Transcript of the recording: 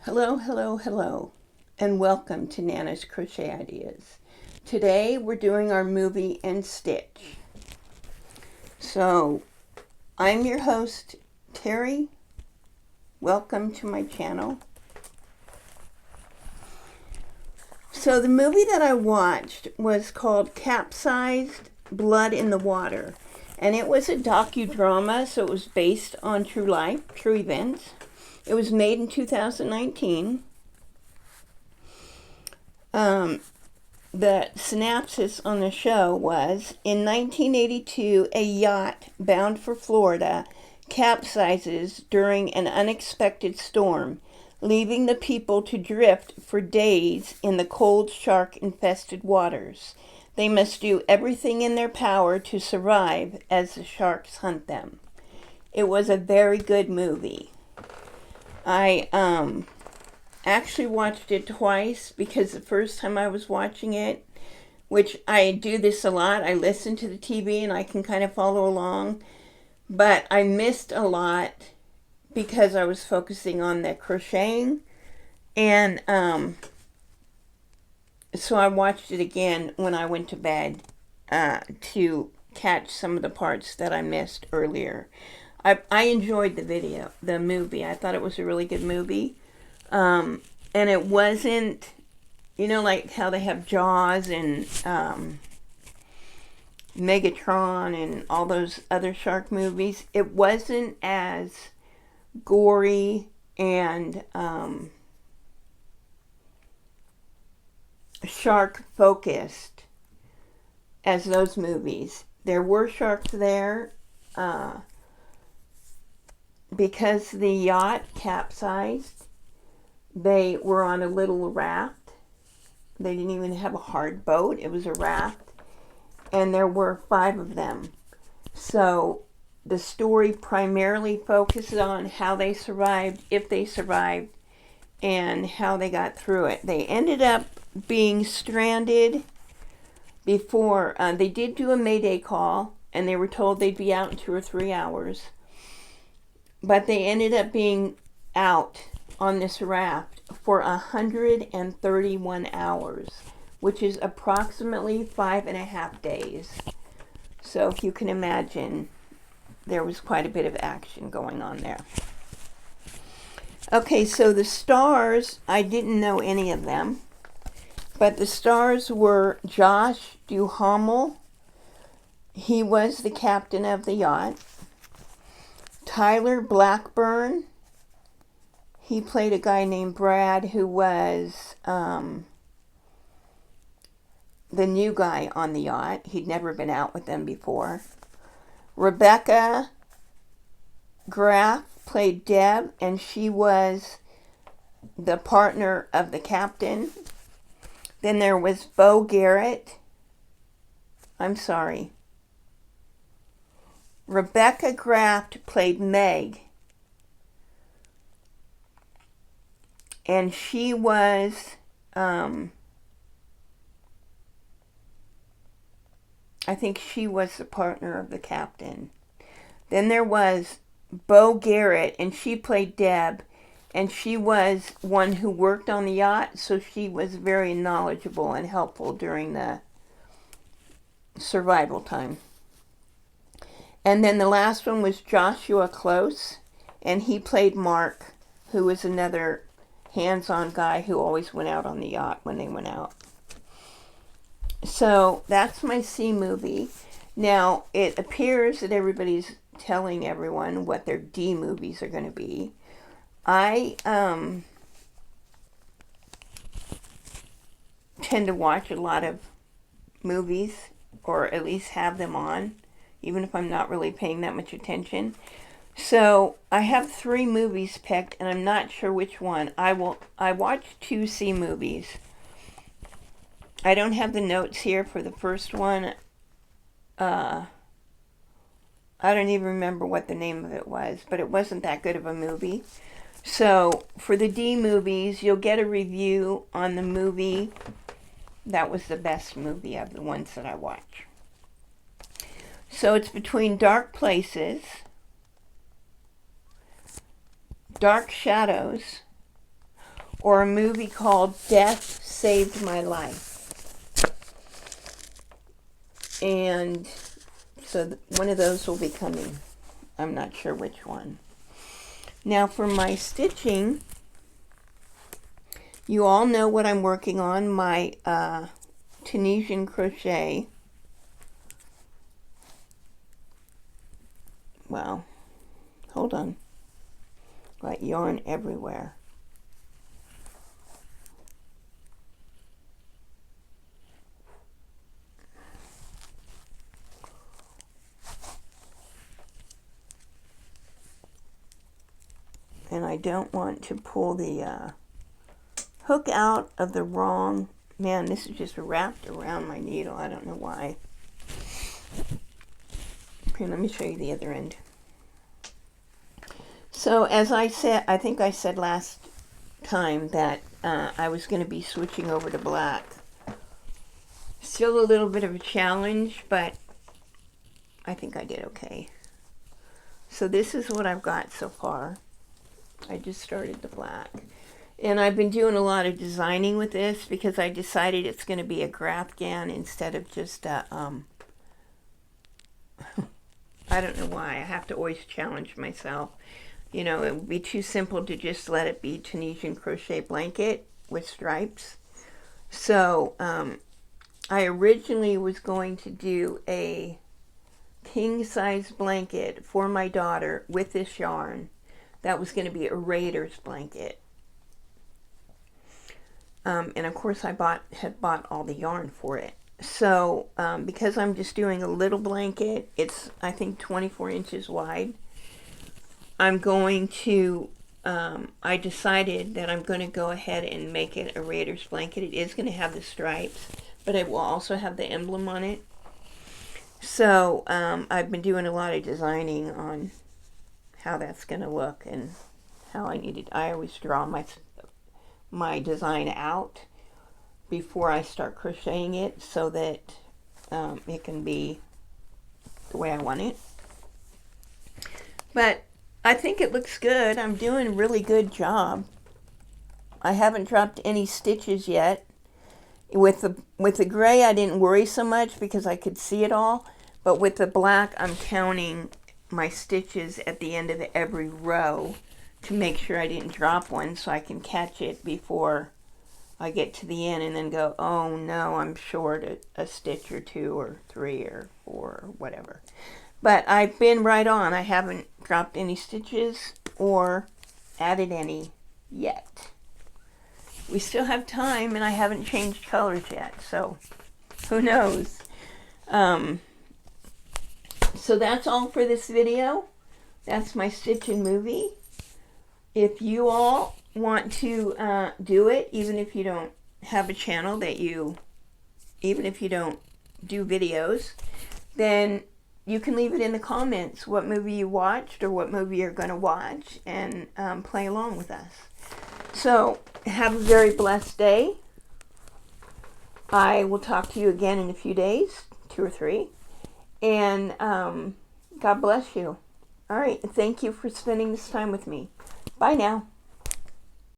Hello, hello, hello, and welcome to Nana's Crochet Ideas. Today we're doing our movie and stitch. So, I'm your host, Teri. Welcome to my channel. So the movie that I watched was called Capsized: Blood in the Water. And it was a docudrama, so it was based on true life, true events. It was made in 2019. The synopsis on the show was, in 1982, a yacht bound for Florida capsizes during an unexpected storm, leaving the people to drift for days in the cold, shark-infested waters. They must do everything in their power to survive as the sharks hunt them. It was a very good movie. I actually watched it twice because the first time I was watching it, which I do this a lot, I listen to the TV and I can kind of follow along, but I missed a lot because I was focusing on the crocheting, and so I watched it again when I went to bed to catch some of the parts that I missed earlier. I enjoyed the movie. I thought it was a really good movie. And it wasn't, like how they have Jaws and Megatron and all those other shark movies. It wasn't as gory and shark focused as those movies. There were sharks there. Because the yacht capsized, they were on a little raft. They didn't even have a hard boat. It was a raft. And there were 5 of them. So the story primarily focuses on how they survived, if they survived, and how they got through it. They ended up being stranded before. They did do a Mayday call, and they were told they'd be out in 2 or 3 hours. But they ended up being out on this raft for 131 hours, which is approximately 5.5 days. So if you can imagine, there was quite a bit of action going on there. Okay, so the stars, I didn't know any of them, but the stars were Josh Duhamel. He was the captain of the yacht. Tyler Blackburn, he played a guy named Brad who was the new guy on the yacht. He'd never been out with them before. Rebecca Graff played Deb, and she was the partner of the captain. Then there was Bo Garrett. Rebecca Graff played Meg, and she was, I think she was the partner of the captain. Then there was Bo Garrett, and she played Deb, and she was one who worked on the yacht, so she was very knowledgeable and helpful during the survival time. And then the last one was Joshua Close, and he played Mark, who was another hands-on guy who always went out on the yacht when they went out. So that's my C movie. Now, it appears that everybody's telling everyone what their D movies are going to be. I tend to watch a lot of movies, or at least have them on, even if I'm not really paying that much attention. So I have 3 movies picked, and I'm not sure which one. I watched 2 C movies. I don't have the notes here for the first one. I don't even remember what the name of it was, but it wasn't that good of a movie. So for the D movies, you'll get a review on the movie that was the best movie of the ones that I watch. So it's between Dark Places, Dark Shadows, or a movie called Death Saved My Life. And so one of those will be coming. I'm not sure which one. Now for my stitching, you all know what I'm working on, my Tunisian crochet. Well, hold on. Got yarn everywhere. And I don't want to pull the hook out of the wrong, man, this is just wrapped around my needle. I don't know why. Here, let me show you the other end. So as I said, I think I said last time that I was going to be switching over to black. Still a little bit of a challenge, but I think I did okay. So this is what I've got so far. I just started the black. And I've been doing a lot of designing with this because I decided it's going to be a Grafgan instead of just a, I don't know why. I have to always challenge myself. You know, it would be too simple to just let it be Tunisian crochet blanket with stripes. So I originally was going to do a king-size blanket for my daughter with this yarn. That was going to be a Raiders blanket. And of course I had bought all the yarn for it. So because I'm just doing a little blanket, it's I think 24 inches wide. I'm going to, I decided that I'm going to go ahead and make it a Raiders blanket. It is going to have the stripes, but it will also have the emblem on it. So I've been doing a lot of designing on how that's going to look and how I always draw my design out before I start crocheting it so that it can be the way I want it. But I think it looks good. I'm doing a really good job. I haven't dropped any stitches yet. With the gray, I didn't worry so much because I could see it all. But with the black, I'm counting my stitches at the end of every row to make sure I didn't drop one so I can catch it before I get to the end and then go, oh no, I'm short a stitch or two or three or four or whatever. But I've been right on. I haven't dropped any stitches or added any yet. We still have time and I haven't changed colors yet, so who knows. So that's all for this video. That's my stitching movie. If you all want to do it, even if you don't have a channel even if you don't do videos, then you can leave it in the comments what movie you watched or what movie you're going to watch and play along with us. So have a very blessed day. I will talk to you again in a few days, 2 or 3. And God bless you. All right. Thank you for spending this time with me. Bye now.